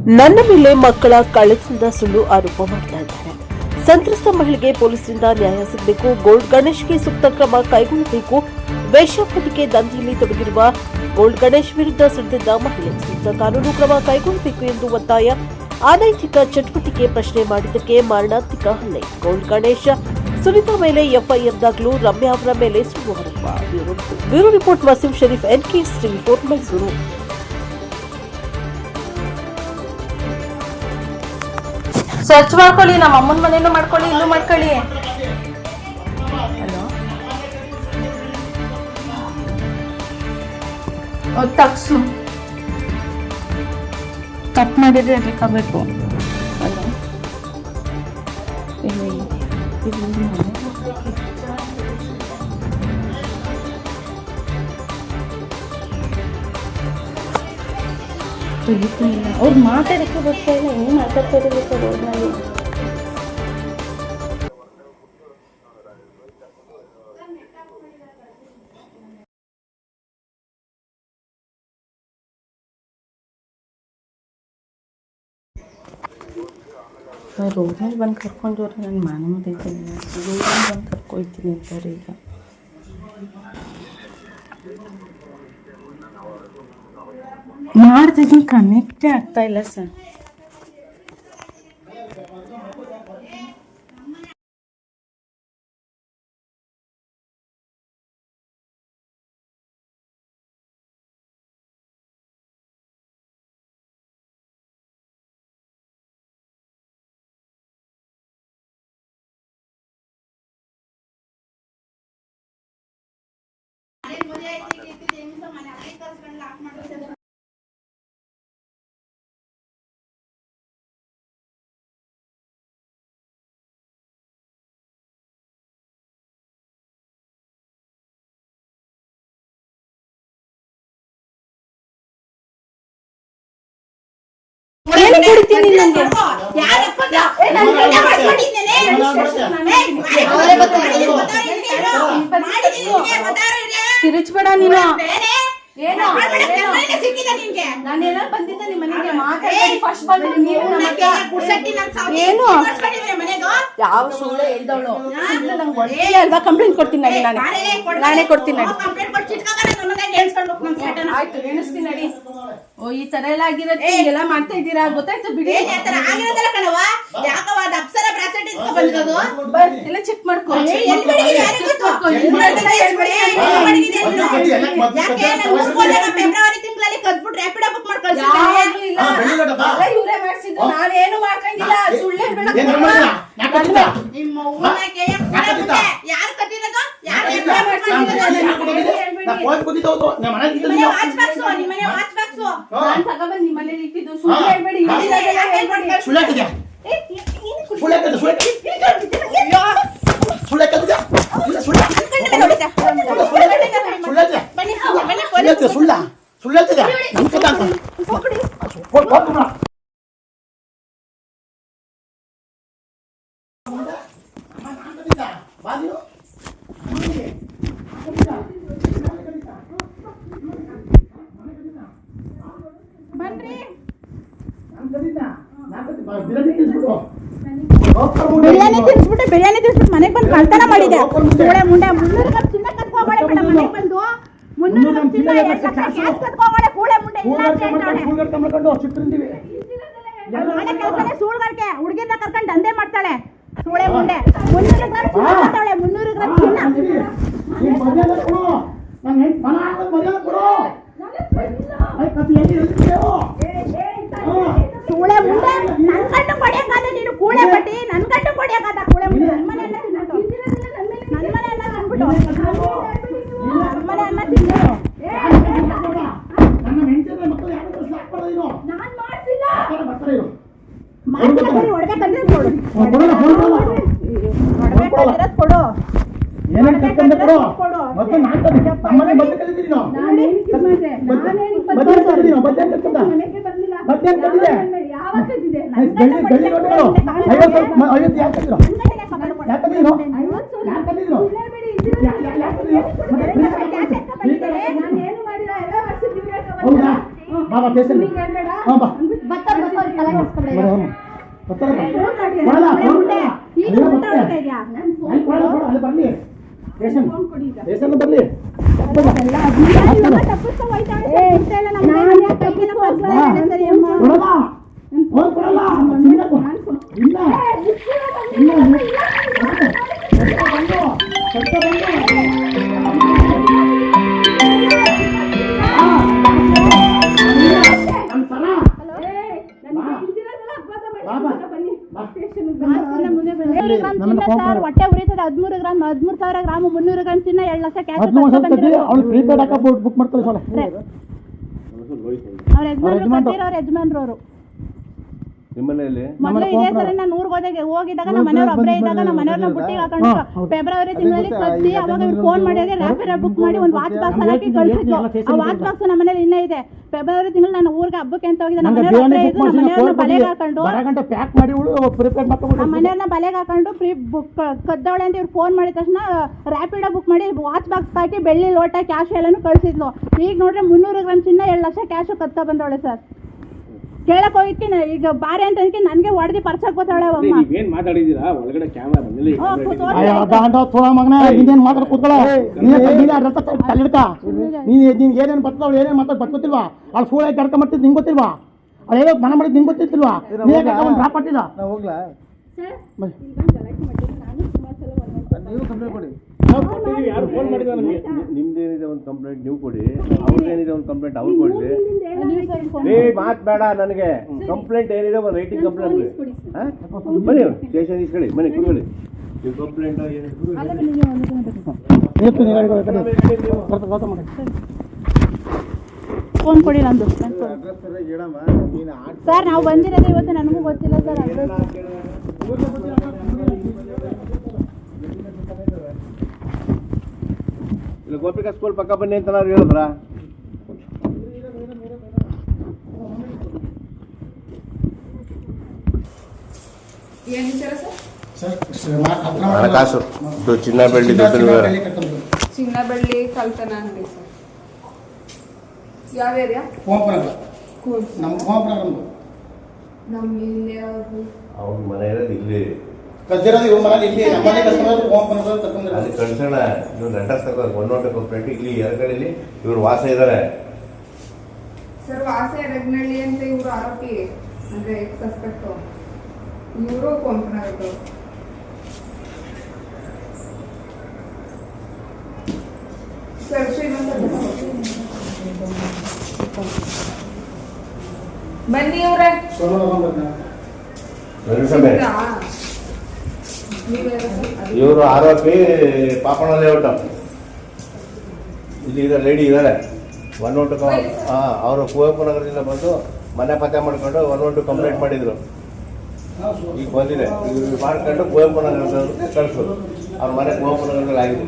ನನ್ನ ಮೇಲೆ ಮಕ್ಕಳ ಕಳ್ಳತನದ ಸುಳ್ಳು ಆರೋಪ ಮಾಡ್ತಾ ಇದ್ದಾರೆ. ಸಂತ್ರಸ್ತ ಮಹಿಳೆಗೆ ಪೊಲೀಸರಿಂದ ನ್ಯಾಯ ಸಿಗಬೇಕು. ಗೋಲ್ಡ್ ಗಣೇಶ್ಗೆ ಸೂಕ್ತ ಕ್ರಮ ಕೈಗೊಳ್ಳಬೇಕು. ವೇಶ್ಯಾವೃತ್ತಿಗೆ ದಂಧೆಯಲ್ಲಿ ತೊಡಗಿರುವ ಗೋಲ್ಡ್ ಗಣೇಶ್ ವಿರುದ್ಧ ಸಿಡಿದಿದ್ದ ಮಹಿಳೆ ಸೂಕ್ತ ಕಾನೂನು ಕ್ರಮ ಕೈಗೊಳ್ಳಬೇಕು ಎಂದು ಒತ್ತಾಯ. ಅನೈತಿಕ ಚಟುವಟಿಕೆ ಪ್ರಶ್ನೆ ಮಾಡಿದ್ದಕ್ಕೆ ಮಾರಣಾಂತಿಕ ಹಲ್ಲೆ. ಗೋಲ್ಡ್ ಗಣೇಶ್ ಸುನಿತಾ ಮೇಲೆ ಎಫ್ಐಆರ್ ದಾಖಲು. ರಮ್ಯಾ ಅವರ ಮೇಲೆ ಸುಳ್ಳು ಆರೋಪ. Bureau report Waseem Sharif, NKS TV 4 Mysuru. Search ಮಾಡ್ಕೊಳ್ಳಿ, ನಮ್ಮ ಅಮ್ಮನ ಮನೇನು ಮಾಡ್ಕೊಳ್ಳಿ, ಇಲ್ಲೂ ಮಾಡ್ಕೊಳ್ಳಿ. ಹಲೋ, ತಗ್ಸು ಕಟ್ ಮಾಡಿದ್ರೆ ಅದಕ್ಕಾಗಬೇಕು. ಹಲೋ, ಅವ್ರು ಮಾತಾಡಕ್ಕೆ ಬರ್ತಾ ಇಲ್ಲ. ಹೆಂಗೆ ಮಾತಾಡ್ತಾ ಇರಬೇಕು ರೋಡ್ನಲ್ಲಿ? ರೋಡ್ನಲ್ಲಿ ಬಂದು ಕರ್ಕೊಂಡವ್ರೆ. ನಾನು ಮಾನವದಿದ್ದೀನಿ, ರೋಡ್ನಲ್ಲಿ ಬಂದು ಕರ್ಕೊಳ್ತೀನಿ ಅಂತಾರೆ. ಈಗ ಮಾಡ್ತಿದ್ದೀನಿ, ಕನೆಕ್ಟೇ ಆಗ್ತಾ ಇಲ್ಲ ಸರ್. ಕುಡಿತೀನಿ ನನಗೆ ತಿರುಚ್ಬೇಡ ನೀನು. ನಾನೇನೋ ಬಂದಿದ್ದೆ ನಿಮ್ಮ ಮನೆಗೆ ಮಾತಾಡಿ. ಫಸ್ಟ್ ಬಂದು ಏನು ಯಾವ ಸುಳ್ಳು ಹೇಳ್ದವಳು ನಂಗೆ ಒಳ್ಳೆ ಅಲ್ವಾ? ಕಂಪ್ಲೇಂಟ್ ಕೊಡ್ತೀನಿ ನಡಿ, ನಾನೇ ಕೊಡ್ತೀನಿ ನಡಿ. ಆಯ್ತು, ಎಣಿಸ್ತೀನಿ ನಡಿ. ಓ, ಈ ತರ ಎಲ್ಲ ಆಗಿರತ್ತೆ, ಎಲ್ಲ ಮಾಡ್ತಾ ಇದ್ದೀರಾ, ಗೊತ್ತಾಯ್ತು ಬಿಡಿ. ಎಲ್ಲ ಚೆಕ್ ಮಾಡ್ಕೊ. ಫೆಬ್ರವರಿ ತಿಂಗಳಲ್ಲಿ ಕದ್ಬಿಟ್ಟು ರ್ಯಾಪಿಡ್ ಬುಕ್ ಮಾಡ್ಕೊಳ್ಸಿದ್ರೆ ಇವರೇ ಮಾಡ್ಸಿದ್ದು, ನಾನೇನು ಮಾಡ್ಕೊಂಡಿಲ್ಲ. ಸುಳ್ಳು ಹೇಳ್ಬೇಡ. ನಿಮ್ಮ ಯಾರು ಕಟ್ಟಿರೋದು? ತಗೊಬಂದು ನಿಮ್ಮ ಮನೇಲಿ ಇಟ್ಟಿದ್ದು. ಸುಳ್ಳು ಹೇಳ್ಬೇಡಿ. ಬಿರಿಯಾನಿ ತಿನ್ಸ್ಬಿಟ್ಟು ಮನೆಗೆ ಬಂದು ಕಳ್ತನ ಮಾಡಿದೆ. ಮುಂಡೆ 300 ಗ್ರಾಮ್ ಚಿನ್ನ ಕತ್ಕೋಬೇಡ ಮೇಡಮ್. ಮನೆಗೆ ಬಂದು 300 ಗ್ರಾಮ್ ಚಿನ್ನ ಗ್ಯಾಸ್ ಕತ್ಕೋಬೇಡ. ಕೂಳೆ ಮುಂಡೆ ಇಲ್ಲ ಅಂತ ಹೇಳ್ತಾಳೆ. ಕೆಲಸನೇ ಸೂಳ್ಗರ್ಕೆ ಹುಡುಗಿನ ಕರ್ಕೊಂಡು ದಂಧೆ ಮಾಡ್ತಾಳೆ. ಸೂಳೆ ಮುಂಡೆ 300 ಗ್ರಾಮ್ ಚಿನ್ನ ಮಾಡ್ತಾಳೆ. 300 ಗ್ರಾಮ್ ಚಿನ್ನ. ಕೂಳೆ ಮುಂಡೆ ನನ್ ಗಂಟು ಕೊಡಿಯಕಾದ ನೀನು. ಕೂಳೆ ಬಟ್ಟಿ ನನ್ ಗಂಟು ಕೊಡಿಯಕಾದ. ಕೂಳೆ ಮುಂಡೆ ನನ್ನ ಮನೆ ಎಲ್ಲ ತಿನ್ಬಿಟ್ಟು ನನ್ನ ಮನೆ ಎಲ್ಲ ತಿನ್ಬಿಟ್ಟು ನಾನ್ ಮಾಡ್ಸಿಲ್ಲ. ಹೊಡ್ಬೇಕಂದ್ರೆ ಕೊಡು. ಹೊಡ್ಬೇಕಂದಿರೋದು ಕೊಡು. ಏನೇನು ಕರ್ಕೊಂಡು ಕೊಡು. ಮತ್ತೆ ನಮ್ಮನೆ ಬಟ್ಟೆ ಕಲಿತೀರಿ ನಾವು. ಹೌದಾ ಬಾಬಾ ಕೇಸರಿ. ಈಗ ಉಲ್ಟಾ ಹೊಡಿತಾ ಇದ್ಯಾ? ಅಲ್ಲಿ ಬರ್ಲಿ ಸ್ಟೇಷನ್ ಬರ್ಲಿ ಇವಾಗ ತಪ್ಪಿಸ್ಕೊ ಹೋಯ್ತಾ ಇದ್ದಾಳೆ. ಗೊತ್ತೇ ಇಲ್ಲ ನಮ್ಮ ಮನೆಯ ಕೈಗಿನ ಪರ್ಸ್ ಇದೆ ಸರಿ ಅಮ್ಮ. ಕೊಡಲ್ಲ ಕೊಡಲ್ಲ ಇಲ್ಲ ಹೊಟ್ಟೆ ಉರಿತದೆ. 13 ಗ್ರಾಮ್ 13,000 ಗ್ರಾಮ್ 300 ಗ್ರಾಮ್ ಚಿನ್ನ 2 ಲಕ್ಷ ಕ್ಯಾಶ್ ಅವ್ಳು ಪ್ರೀಪೇಡ್ ಹಾಕ ಬುಕ್ ಮಾಡ್ಕೊಳ್ಳಿ ಸಲ ಅವ್ರ ಯಜಮಾನ್ರು ಅವರು ನಿಮ್ಮನೆಯಲ್ಲಿ ಮೊದಲು ಇದೇ ಸರಿ ನಾನು ಊರಿಗೆ ಹೋಗಿದ್ದಾಗ ನಮ್ಮ ಮನೆಯವ್ರು ಒಬ್ಬರೇ ಇದ್ದಾಗ ನಮ್ಮ ಮನೆಯವ್ರನ್ನ ಬುಟ್ಟಿಗೆ ಹಾಕೊಂಡು ಫೆಬ್ರವರಿ ತಿಂಗಳಲ್ಲಿ ಕಟ್ಟಿ ಅವಾಗ ಇವ್ರು ಫೋನ್ ಮಾಡಿದಾಗ ರ್ಯಾಪಿಡ್ ಬುಕ್ ಮಾಡಿ ಒಂದು ವಾಚ್ ಬಾಕ್ಸ್ ಹಾಕಿ ಕಳಿಸಿದ್ರು. ಆ ವಾಚ್ ಬಾಕ್ಸ್ ನಮ್ಮ ಮನೇಲಿ ಇನ್ನೇ ಇದೆ. ಫೆಬ್ರವರಿ ತಿಂಗಳು ನಾನು ಊರಿಗೆ ಹಬ್ಬಕ್ಕೆ ಅಂತ ಹೋಗಿದ್ದೆ. ನಮ್ಮ ಮನೆಯವ್ರನ್ನ ಬಲೆಗೆ ಹಾಕೊಂಡು ಪ್ಯಾಕ್ ಮಾಡಿ ಪ್ರಿಪೇರ್ ನಮ್ಮ ಮನೆಯವ್ರನ್ನ ಬಲೆಗೆ ಹಾಕೊಂಡು ಫ್ರೀ ಬುಕ್ ಕದ್ದವಳೆ ಅಂತ ಇವ್ರು ಫೋನ್ ಮಾಡಿದ ತಕ್ಷಣ ರ್ಯಾಪಿಡ್ ಬುಕ್ ಮಾಡಿ ವಾಚ್ ಬಾಕ್ಸ್ ಹಾಕಿ ಬೆಳ್ಳಿ ಲೋಟ ಕ್ಯಾಶ್ ಎಲ್ಲಾನು ಕಳಿಸಿದ್ಲು. ಈಗ ನೋಡ್ರೆ 300 ಗ್ರಾಮ್ ಚಿನ್ನ 2 ಲಕ್ಷ ಕ್ಯಾಶು ಕತ್ತ ಬಂದವಳೆ ಸರ್. ಕೇಳಕ್ ಹೋಗಿಕ್ಕೆ ಈಗ ಬಾರಿ ಅಂತ ನನಗೆ ಹೊಡೆದಿ ಪರ್ಸ್ ಹಾಕೋತಾಳೆ ಏನ್ ಮಾತಾಡಿದೀರಾ ಒಳಗಡೆ ಕ್ಯಾಮರಾ ಬಂದಿಲ್ಲ ಮಗನ ನೀನೇನ್ ಮಾತಾಡ್ ಕೂತ್ಕೊಳ್ಳ ತಲೆಡ್ಕ ನೀನ್ ಏನೇನ್ ಬರ್ತಾವಳು ಏನೇನ್ ಮಾತಾಡ್ ಬಟ್ಕೊತಿಲ್ವಾ ಅವ್ಳು ಸ್ಕೂಲ್ ಆಯ್ತು ಕರ್ಕೊಂಡ್ ಬರ್ತಿದ್ ನಿಂಗೆ ಗೊತ್ತಿಲ್ವಾ ಅವ್ಳು ಏನೋ ಮನ ಮಾಡಿದ್ ನಿಂಗೆ ಗೊತ್ತಿಲ್ವಾ ಡ್ರಾಪ್ ಮಾಡ್ತಿದ್ದ ಹೋಗ್ಲಾ ನೀವು ಕಂಪ್ಲೇಂಟ್ ಕೊಡಿ ಯಾರು ಫೋನ್ ಮಾಡಿದ ನಮಗೆ ನಿಮ್ದೇನಿದೆ ಒಂದು ಕಂಪ್ಲೇಂಟ್ ನೀವು ಕೊಡಿ ಅವ್ರದ್ದೇನಿದೆ ಒಂದು ಕಂಪ್ಲೇಂಟ್ ಅವ್ರು ಕೊಡ್ಲಿ ಮಾತು ಬೇಡ ನನಗೆ ಕಂಪ್ಲೇಂಟ್ ಏನಿದೆ ಒಂದು ರೈಟಿಂಗ್ ಕಂಪ್ಲೇಂಟ್ ಬನ್ನಿ ಸ್ಟೇಷನ್ ಇಸ್ಕೊಳ್ಳಿ ಬನ್ನಿ ಕುಡ್ಕೊಳ್ಳಿ ನೀವು ಕಂಪ್ಲೇಂಟ್ ಫೋನ್ ಕೊಡಿ ನಂದು ಸರ್. ನಾವು ಬಂದಿರೋದು ಇವತ್ತು ನನಗೂ ಗೊತ್ತಿಲ್ಲ ಸರ್. ಇಲ್ಲ ಗೋಪಿಕಾ ಸ್ಕೂಲ್ ಪಕ್ಕ ಬನ್ನಿ ಅಂತ ನಾವು ಹೇಳಿದ್ರ ಹಣಕಾಸು ಚಿನ್ನ ಬೆಳ್ಳಿ ಚಿನ್ನ ಬೆಳ್ಳಿ ಕಳ್ತನ ಅಂಗಡಿ ಸರ್. ಯಾವ ಏರಿಯಾ? ನಮ್ಮ ಇಲ್ಲಿ ಅವ್ರ ಮನೆ ಇರೋದು ಇಲ್ಲಿ ಅಲ್ಲಿ ಕಳ್ಸೋಣ ಇವ್ರು ಅಡ್ರೆಸ್ ತಗೋ ಒಂದೊಂದು ಕಂಪ್ಲೇಂಟ್ ಇಲ್ಲಿ ಎರಗಡೆಯಲ್ಲಿ ಇವ್ರು ವಾಸ ಇದ್ದಾರೆ ಸರ್. ವಾಸ ಎರಗನಹಳ್ಳಿ ಅಂತ ಇವರು ಆರೋಪಿ ಅಂದ್ರೆ ಸಸ್ಪೆಕ್ಟ್. ಇವರು ಕೊಂಪನವರು ಸರ್. ಶ್ರೀಮಂತ ಬನ್ನಿ ಇವ್ರೆ ಇವರು ಆರೋಪಿ ಪಾಪಣ ಲೇಔಟ್ ಇಲ್ಲಿ ಇದೆ ಲೇಡಿ ಇದ್ದಾರೆ 112 ಅವರು ಕುವೆಂಪು ನಗರದಿಂದ ಬಂದು ಮನೆ ಪತ್ತೆ ಮಾಡ್ಕೊಂಡು 112 ಕಂಪ್ಲೇಂಟ್ ಮಾಡಿದ್ರು. ಈಗ ಬಂದಿದೆ ಇವ್ರು ಮಾಡ್ಕೊಂಡು ಕುವೆಂಪು ನಗರದವ್ರಿಗೆ ಕಳಿಸೋದು. ಅವ್ರ ಮನೆ ಕುವೆಂಪು ನಗರದಲ್ಲಿ ಆಗಿದೆ.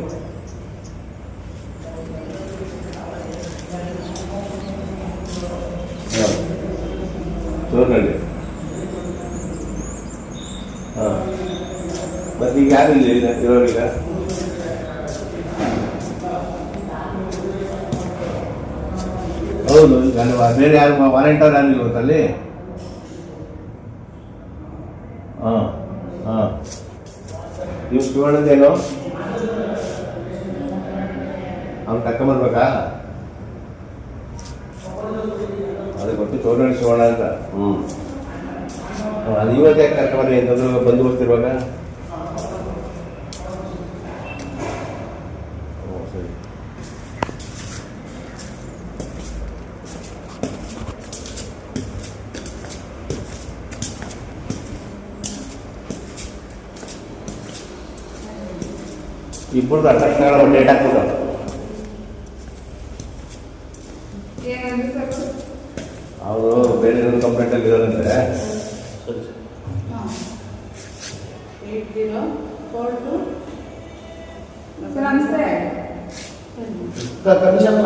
ಸೋರ್ನಳ್ಳಿ ಹಾಂ ಮತ್ತೆ ಈಗ ಯಾರು ಇಲ್ಲ ಇರೋರೀಗ ಹೌದು. ಈಗ ಬೇರೆ ಯಾರು ವಾರಂಟರ್ ಯಾರು ಇವತ್ತಲ್ಲಿ? ಹಾಂ ಹಾಂ ನೀವು ಶಿವಣ್ಣದೇನು ಅವ್ನು ಕರ್ಕೊಂಬರ್ಬೇಕಾ? ಅದು ಗೊತ್ತು ಚೋರ್ನಳ್ಳಿ ಶಿವಣ್ಣ ಅಂತ. ಅದು ಇವತ್ತು ಯಾಕೆ ಕರ್ಕೊಂಬರ್ರಿ ಅಂತಂದ್ರೆ ಬಂದು ಬರ್ತಿರುವಾಗ ಸರಿ. ಇಬ್ಬರದ್ದು ಅಡ್ರೆಸ್ ಒಂದು ಡೇಟ್ ಹಾಕ್ಬಿಟ್ಟು ಅವರು ಬೇರೆ ಕಂಪ್ಲೇಂಟಲ್ಲಿ ಇರೋದಂದ್ರೆ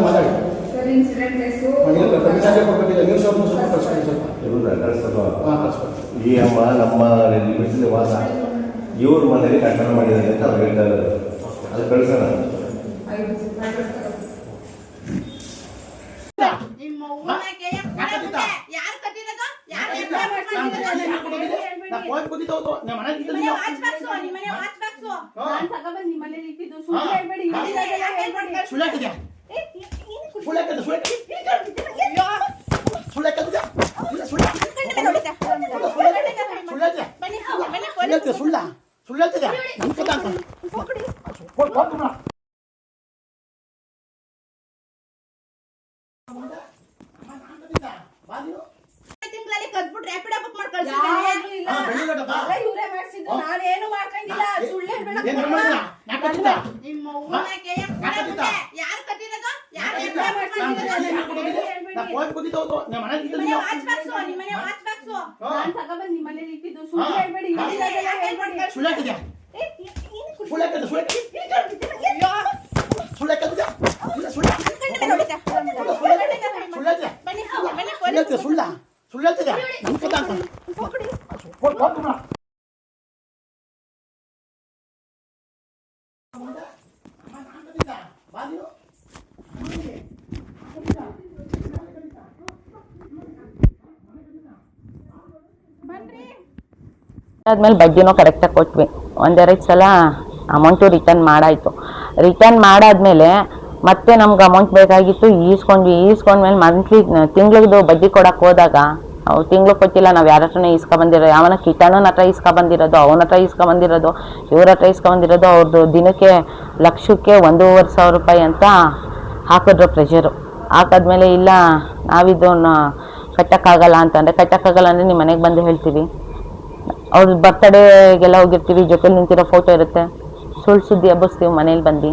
ಮಾತಾಡಿ ಅಡ್ರೆಸ್ ಈ ಅಮ್ಮ ನಮ್ಮ ಲಿಮಿಟ್ಸ್ ವಾಸ ಇವ್ರ ಮನೆಯಲ್ಲಿ ಕಟ್ಟಡ ಮಾಡಿದ್ದಾರೆ ಅಂತ ಅವ್ರು ಹೇಳ್ತಾ ಇದ್ದಾರೆ. ಅದು ಕಳಿಸೋಣ. ಯಾರು ಕಟ್ಟಿರೋದು? ತಿಂಗಳಲ್ಲಿ ಕದ್ಬಿಟ್ಟು ರ್ಯಾಪಿಡ್ ಬುಕ್ ಮಾಡಿ ಕಳ್ಸಿದ್ದಾರೆ. ಇವರೇ ಮಾಡ್ಸಿದ್ದು, ನಾನೇನು ಮಾಡ್ಕೊಂಡಿಲ್ಲ. ಸುಳ್ಳು ಹೇಳ್ಬೇಡ. ನಿಮ್ಮ ಊರಕ್ಕೆ ಯಾರು ಕಟ್ಟಿರೋದು? ಯಾರು ವಾಚ್ ಬಾಕ್ಸು, ನಿಮ್ಮನೆ ವಾಚ್ ಬಾಕ್ಸು ನಾನ್ ತಗೊಂಡ್ಬಂದು ನಿಮ್ಮ ಮನೇಲಿ ಇಟ್ಟಿದ್ದು. ಸುಳ್ಳು ಹೇಳ್ಬೇಡಿ. ಆದ್ಮೇಲೆ ಬಡ್ಡಿನೂ ಕರೆಕ್ಟಾಗಿ ಕೊಟ್ವಿ. ಒಂದೆರಡು ಸಲ ಅಮೌಂಟು ರಿಟರ್ನ್ ಮಾಡಾಯಿತು. ರಿಟರ್ನ್ ಮಾಡಾದ್ಮೇಲೆ ಮತ್ತೆ ನಮ್ಗೆ ಅಮೌಂಟ್ ಬೇಕಾಗಿತ್ತು, ಈಸ್ಕೊಂಡ್ಮೇಲೆ ಮಂತ್ಲಿ ತಿಂಗ್ಳಿದು ಬಡ್ಡಿ ಕೊಡಕ್ಕೆ ಹೋದಾಗ ಅವ್ರು ತಿಂಗ್ಳು ಕೊಟ್ಟಿಲ್ಲ, ನಾವು ಯಾರ ಹತ್ರನೇ ಇಸ್ಕೊಬಂದಿರೋ, ಯಾವನ ಕಿಟಣ್ಣನ ಹತ್ರ ಇಸ್ಕೊಬಂದಿರೋದು, ಅವನ ಹತ್ರ ಇಸ್ಕೊಬಂದಿರೋದು, ಇವ್ರ ಹತ್ರ ಇಸ್ಕೊಬಂದಿರೋದು, ಅವ್ರದ್ದು ದಿನಕ್ಕೆ ಲಕ್ಷಕ್ಕೆ 1,500 ರೂಪಾಯಿ ಅಂತ ಹಾಕಿದ್ರು ಪ್ರೆಷರು. ಹಾಕಾದ್ಮೇಲೆ ಇಲ್ಲ ನಾವಿದನ್ನು ಕಟ್ಟೋಕ್ಕಾಗಲ್ಲ ಅಂತಂದರೆ, ಕಟ್ಟೋಕ್ಕಾಗಲ್ಲ ಅಂದರೆ ನಿಮ್ಮ ಮನೆಗೆ ಬಂದು ಹೇಳ್ತೀವಿ, ಅವ್ರ ಬರ್ತಡೇಗೆಲ್ಲ ಹೋಗಿರ್ತೀವಿ, ಜೊತೆಲಿ ನಿಂತಿರೋ ಫೋಟೋ ಇರುತ್ತೆ, ಸುಳ್ಳು ಸುದ್ದಿ ಹಬ್ಬಿಸ್ತೀವಿ ಮನೇಲಿ ಬಂದು,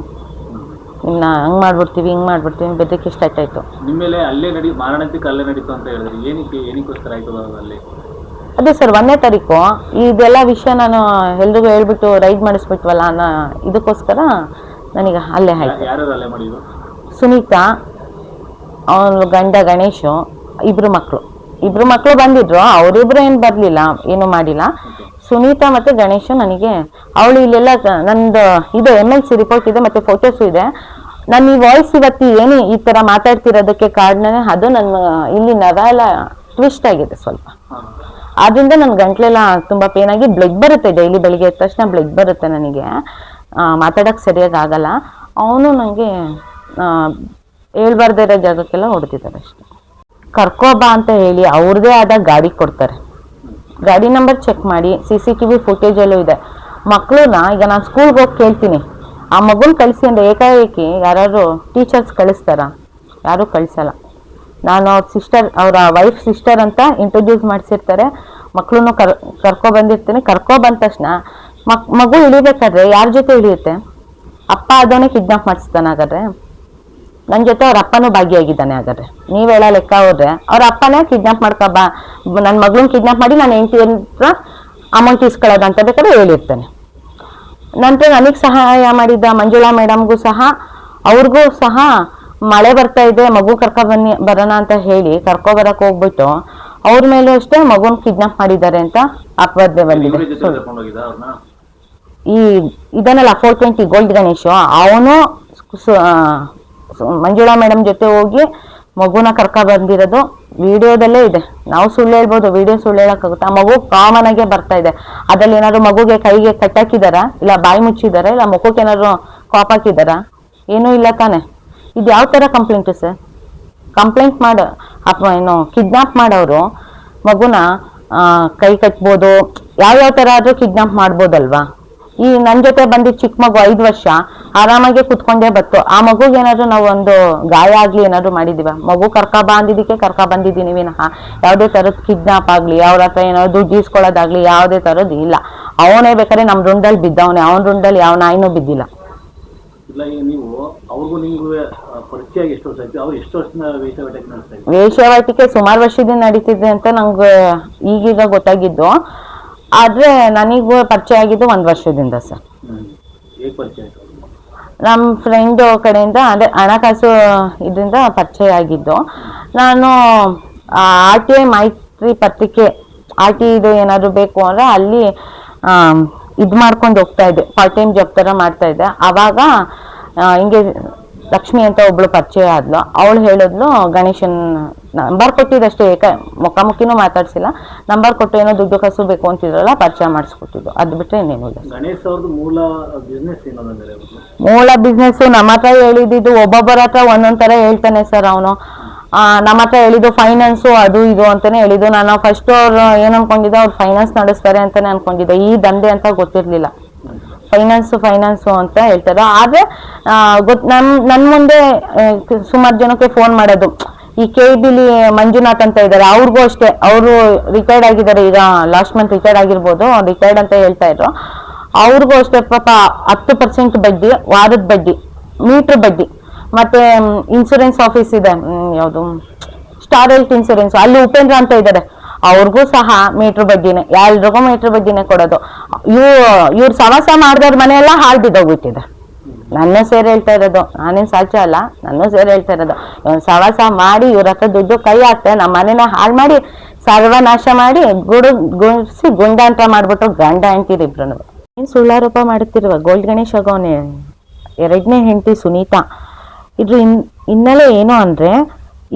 ನಿಮ್ಮನ್ನ ಹಂಗೆ ಮಾಡ್ಬಿಡ್ತೀವಿ ಹಿಂಗೆ ಮಾಡ್ಬಿಡ್ತೀವಿ, ಬೆದರಿಕೆ ಸ್ಟಾರ್ಟ್ ಆಯಿತು. ನಿಮ್ಮ ಮೇಲೆ ಅಲ್ಲೇ ಮಾರಣಾಂತಿಕ ಅಲ್ಲೇ ನಡೀತು ಅಂತ ಹೇಳಿದ್ರಿ, ಏನಕ್ಕೋಸ್ಕರ ಆಯಿತು ಅಲ್ಲೇ? ಅದೇ ಸರ್, 1ನೇ ತಾರೀಕು ಇದೆಲ್ಲ ವಿಷಯ ನಾನು ಎಲ್ರಿಗೂ ಹೇಳ್ಬಿಟ್ಟು ರೈಡ್ ಮಾಡಿಸ್ಬಿಟ್ವಲ್ಲ ಅನ್ನೋ ಇದಕ್ಕೋಸ್ಕರ ನನಗೆ ಅಲ್ಲೇ ಆಯಿತು. ಯಾರು ಅಲ್ಲೇ ಮಾಡಿದ್ರು? ಸುನೀತಾ, ಅವನ ಗಂಡ ಗಣೇಶು, ಇಬ್ರು ಮಕ್ಕಳು ಬಂದಿದ್ರು. ಅವರಿಬ್ರು ಏನು ಬರಲಿಲ್ಲ, ಏನು ಮಾಡಿಲ್ಲ. ಸುನೀತಾ ಮತ್ತು ಗಣೇಶ ನನಗೆ, ಅವಳು ಇಲ್ಲೆಲ್ಲ ನಂದು ಇದು MLC ರಿಪೋರ್ಟ್ ಇದೆ ಮತ್ತು ಫೋಟೋಸು ಇದೆ. ನಾನು ಈ ವಾಯ್ಸ್ ಇವತ್ತು ಏನು ಈ ಥರ ಮಾತಾಡ್ತಿರೋದಕ್ಕೆ ಕಾರಣ ಅದು ನನ್ನ ಇಲ್ಲಿ ನರ ಎಲ್ಲ ಟ್ವಿಸ್ಟ್ ಆಗಿದೆ ಸ್ವಲ್ಪ. ಆದ್ದರಿಂದ ನನ್ನ ಗಂಟ್ಲೆಲ್ಲ ತುಂಬ ಪೇನ್ ಆಗಿ ಬ್ಲಡ್ ಬರುತ್ತೆ, ಡೈಲಿ ಬೆಳಿಗ್ಗೆ ಎದ್ದ ತಕ್ಷಣ ಬ್ಲಡ್ ಬರುತ್ತೆ ನನಗೆ, ಮಾತಾಡೋಕ್ಕೆ ಸರಿಯಾಗಿ ಆಗಲ್ಲ. ಅವನು ನನಗೆ ಹೇಳ್ಬಾರ್ದೇ ಇರೋ ಜಾಗಕ್ಕೆಲ್ಲ ಹೊಡೆದಿದ್ದಾರೆ ಅಷ್ಟೆ. ಕರ್ಕೋಬ ಅಂತ ಹೇಳಿ ಅವ್ರದ್ದೇ ಆದ ಗಾಡಿ ಕೊಡ್ತಾರೆ, ಗಾಡಿ ನಂಬರ್ ಚೆಕ್ ಮಾಡಿ CCTV ಫುಟೇಜಲ್ಲೂ ಇದೆ. ಮಕ್ಕಳನ್ನ ಈಗ ನಾನು ಸ್ಕೂಲ್ಗೆ ಹೋಗಿ ಕೇಳ್ತೀನಿ, ಆ ಮಗುನ ಕಳಿಸಿ ಅಂದರೆ ಏಕಾಏಕಿ ಯಾರು ಟೀಚರ್ಸ್ ಕಳಿಸ್ತಾರ? ಯಾರೂ ಕಳಿಸಲ್ಲ. ನಾನು ಅವ್ರ ವೈಫ್ ಸಿಸ್ಟರ್ ಅಂತ ಇಂಟ್ರೊಡ್ಯೂಸ್ ಮಾಡಿಸಿರ್ತಾರೆ, ಮಕ್ಕಳನ್ನು ಕರ್ಕೊಬಂದಿರ್ತೀನಿ. ಕರ್ಕೊಬಂದ ತಕ್ಷಣ ಮಗು ಇಳಿಬೇಕಾದ್ರೆ ಯಾರ ಜೊತೆ ಇಳಿಯುತ್ತೆ? ಅಪ್ಪ ಅದನ್ನೇ ಕಿಡ್ನಾಪ್ ಮಾಡಿಸ್ತಾನೆ. ಹಾಗಾದ್ರೆ ನನ್ನ ಜೊತೆ ಅವ್ರ ಅಪ್ಪನೂ ಭಾಗಿಯಾಗಿದ್ದಾನೆ. ಹಾಗಾದ್ರೆ ನೀವು ಹೇಳೋ ಲೆಕ್ಕ ಹೋದ್ರೆ ಅವ್ರ ಅಪ್ಪನೇ ಕಿಡ್ನಾಪ್ ಮಾಡ್ಕೊಬಾ, ನನ್ನ ಮಗಳನ್ನ ಕಿಡ್ನಾಪ್ ಮಾಡಿ ನಾನು ಹೆಂಡತಿ ಹತ್ರ ಅಮೌಂಟ್ ಇಸ್ಕೊಳ್ಳೋದಂತ ಬೇಕಾದ್ರೆ ಹೇಳಿರ್ತಾನೆ. ನಂತರ ನನಗೆ ಸಹಾಯ ಮಾಡಿದ್ದ ಮಂಜುಳಾ ಮೇಡಮ್ಗೂ ಸಹ, ಅವ್ರಿಗೂ ಸಹ ಮಳೆ ಬರ್ತಾ ಇದೆ ಮಗು ಬರೋಣ ಅಂತ ಹೇಳಿ ಕರ್ಕೊಬರಕ್ಕೆ ಹೋಗ್ಬಿಟ್ಟು ಅವ್ರ ಮೇಲೂ ಅಷ್ಟೇ ಮಗುನ ಕಿಡ್ನಾಪ್ ಮಾಡಿದ್ದಾರೆ ಅಂತ ಅಪವಾದ ಬಂದಿದೆ. ಈ ಇದನ್ನಲ್ಲ 420 ಗೋಲ್ಡ್ ಗಣೇಶು, ಅವನು ಮಂಜುಳಾ ಮೇಡಮ್ ಜೊತೆ ಹೋಗಿ ಮಗುನ ಬಂದಿರೋದು ವಿಡಿಯೋದಲ್ಲೇ ಇದೆ. ನಾವು ಸುಳ್ಳು ಹೇಳ್ಬೋದು, ವಿಡಿಯೋ ಸುಳ್ಳು ಹೇಳಕ್ಕಾಗುತ್ತೆ. ಆ ಮಗು ಕಾಮನ್ ಆಗೇ ಬರ್ತಾ ಇದೆ. ಅದ್ರಲ್ಲಿ ಏನಾದ್ರು ಮಗುಗೆ ಕೈಗೆ ಕಟ್ಟಾಕಿದಾರ, ಇಲ್ಲ ಬಾಯಿ ಮುಚ್ಚಿದಾರ, ಇಲ್ಲ ಮುಖಕ್ಕೆ ಏನಾದ್ರು ಕಾಪ್ ಹಾಕಿದಾರ? ಏನೂ ಇಲ್ಲ ತಾನೆ. ಇದು ಯಾವ ಥರ ಕಂಪ್ಲೇಂಟು ಸರ್? ಕಂಪ್ಲೇಂಟ್ ಏನು ಕಿಡ್ನಾಪ್ ಮಾಡೋರು ಮಗುನ ಕೈ ಕಟ್ಬೋದು, ಯಾವ್ಯಾವ ಥರ ಆದರೂ ಕಿಡ್ನಾಪ್ ಮಾಡ್ಬೋದಲ್ವಾ? ಈ ನನ್ನ ಜೊತೆ ಬಂದಿದ್ದು ಚಿಕ್ಕ ಮಗು 5 ವರ್ಷ ಆರಾಮಾಗಿ ಕುತ್ಕೊಂಡೇ ಬತ್ತು. ಆ ಮಗುಗೆ ಏನಾದ್ರು ನಾವು ಒಂದು ಗಾಯ ಆಗ್ಲಿ ಏನಾದ್ರು ಮಾಡಿದೀವ? ಮಗು ಬಂದಿದ್ದಕ್ಕೆ ಬಂದಿದ್ದೀನಿ ವಿನಃ ಯಾವುದೇ ಥರದ್ದು ಕಿಡ್ನಾಪ್ ಆಗಲಿ, ಅವ್ರ ಹತ್ರ ಏನಾದ್ರು ದುಡ್ಡು ಈಸ್ಕೊಳ್ಳೋದಾಗ್ಲಿ ಯಾವುದೇ ಥರದ್ದು ಇಲ್ಲ. ಅವನೇ ಬೇಕಾದ್ರೆ ನಮ್ಮ ರುಂಡಲ್ಲಿ ಬಿದ್ದವನೇ, ಅವನ ರುಂಡಲ್ಲಿ ಯಾವ ನಾಯಿನೂ ಬಿದ್ದಿಲ್ಲ. ವೇಶ್ಯಾವಾಟಿಕೆ ಸುಮಾರು ವರ್ಷದಿಂದ ನಡೀತಿದೆ ಅಂತ ನಂಗೆ ಈಗೀಗ ಗೊತ್ತಾಗಿದ್ದು. ಆದ್ರೆ ನನಗೂ ಪರಿಚಯ ಆಗಿದ್ದು 1 ವರ್ಷದಿಂದ ಸರ್. ನಮ್ಮ ಫ್ರೆಂಡ್ ಕಡೆಯಿಂದ ಅದೇ ಹಣಕಾಸು ಇದರಿಂದ ಪರಿಚಯ ಆಗಿದ್ದು. ನಾನು RTI ಮೈತ್ರಿ ಪತ್ರಿಕೆ RTI ಇದು ಏನಾದ್ರು ಬೇಕು ಅಂದ್ರೆ ಅಲ್ಲಿ ಇದು ಮಾಡ್ಕೊಂಡು ಹೋಗ್ತಾ ಇದ್ದೆ, ಪಾರ್ಟ್ ಟೈಮ್ ಜಾಬ್ ಥರ ಮಾಡ್ತಾ ಇದ್ದೆ. ಆವಾಗ ಹಿಂಗೆ ಲಕ್ಷ್ಮಿ ಅಂತ ಒಬ್ಳು ಪರಿಚಯ ಆದ್ಲು. ಅವಳು ಹೇಳಿದ್ಲು ಗಣೇಶನ್ ನಂಬರ್ ಕೊಟ್ಟಿದ್ದಷ್ಟೇ, ಮುಖಾಮುಖಿನೂ ಮಾತಾಡ್ಸಿಲ್ಲ, ನಂಬರ್ ಕೊಟ್ಟು ಏನೋ ದುಡ್ಡು ಕಸು ಬೇಕು ಅಂತಿದ್ರಲ್ಲ, ಪರಿಚಯ ಮಾಡಿಸ್ಕೊಟ್ಟಿದ್ದು. ಅದು ಬಿಟ್ರೆ ಇನ್ನೇನು ಇಲ್ಲ. ಗಣೇಶ್ ಅವ್ರದ್ದು ಮೂಲ ಬಿಸ್ನೆಸ್ ಏನಂದ್ರೆ ಮೂಲ ಬಿಸ್ನೆಸ್ ನಮ್ಮ ಹತ್ರ ಹೇಳಿದ್ದು ಒಬ್ಬೊಬ್ಬರ ಹತ್ರ ಒಂದೊಂದ್ ತರ ಹೇಳ್ತಾನೆ ಸರ್ ಅವನು. ನಮ್ಮ ಹತ್ರ ಹೇಳಿದ್ದು ಫೈನಾನ್ಸು ಅದು ಇದು ಅಂತಾನೆ ಹೇಳಿದ್ದು. ನಾನು ಫಸ್ಟ್ ಅವ್ರು ಏನ್ ಅನ್ಕೊಂಡಿದ್ದೆ, ಅವ್ರು ಫೈನಾನ್ಸ್ ನಡೆಸ್ತಾರೆ ಅಂತಾನೆ ಅನ್ಕೊಂಡಿದ್ದೆ. ಈ ದಂಧೆ ಅಂತ ಗೊತ್ತಿರ್ಲಿಲ್ಲ. ಫೈನಾನ್ಸು ಅಂತ ಹೇಳ್ತಾರೆ. ಆದ್ರೆ ನನ್ ಮುಂದೆ ಸುಮಾರು ಜನಕ್ಕೆ ಫೋನ್ ಮಾಡೋದು. ಈ KBಲಿ ಮಂಜುನಾಥ್ ಅಂತ ಇದ್ದಾರೆ, ಅವ್ರಿಗೂ ಅಷ್ಟೇ, ಅವರು ರಿಟೈರ್ಡ್ ಆಗಿದ್ದಾರೆ, ಈಗ ಲಾಸ್ಟ್ ಮಂತ್ ರಿಟೈರ್ಡ್ ಆಗಿರ್ಬೋದು, ರಿಟೈರ್ಡ್ ಅಂತ ಹೇಳ್ತಾ ಇದ್ರು. ಅವ್ರಿಗೂ ಅಷ್ಟೇ ಪಾಪ 10% ಬಡ್ಡಿ, ವಾರದ ಬಡ್ಡಿ, ಮೀಟರ್ ಬಡ್ಡಿ. ಮತ್ತೆ ಇನ್ಸೂರೆನ್ಸ್ ಆಫೀಸ್ ಇದೆ, ಯಾವುದು ಸ್ಟಾರ್ ಹೆಲ್ತ್ ಇನ್ಸೂರೆನ್ಸ್, ಅಲ್ಲಿ ಉಪೇಂದ್ರ ಅಂತ ಇದ್ದಾರೆ, ಅವ್ರಿಗೂ ಸಹ ಮೀಟರ್ ಬಡ್ಡಿನೇ, ಎಲ್ರಿಗೂ ಮೀಟರ್ ಬಡ್ಡಿನೇ ಕೊಡೋದು. ಇವ್ರು ಸವಾಸ ಮಾಡಿದವ್ರ ಮನೆಯೆಲ್ಲ ಹಾಳು ಬಿದ್ದೋಗ್ಬಿಟ್ಟಿದೆ. ನನ್ನ ಸೇರಿ ಹೇಳ್ತಾ ಇರೋದು, ನಾನೇನ್ ಸಾಚ ಅಲ್ಲ, ನನ್ನ ಸೇರಿ ಹೇಳ್ತಾ ಇರೋದು. ಇವ್ನು ಸವಾಸ ಮಾಡಿ ಇವ್ರ ಹತ್ರ ದುಡ್ಡು ಕೈ ಹಾಕ್ತೆ, ನಮ್ಮ ಮನೆನ ಹಾಳು ಮಾಡಿ ಸರ್ವನಾಶ ಮಾಡಿ ಗುಡಿಸಿ ಗುಂಡಾಂತರ ಮಾಡ್ಬಿಟ್ಟು ಗಂಡ ಹೆಂಡ್ತೀರಿ ಇಬ್ರು. ಏನ್ ಸುಳ್ಳಾರೋಪ ಮಾಡುತ್ತಿರುವ ಗೋಲ್ಡ್ ಗಣೇಶ್ ಆಗೋನೆ 2ನೇ ಹೆಂಡತಿ ಸುನೀತಾ. ಇದ್ರ ಹಿನ್ನೆಲೆ ಏನು ಅಂದ್ರೆ,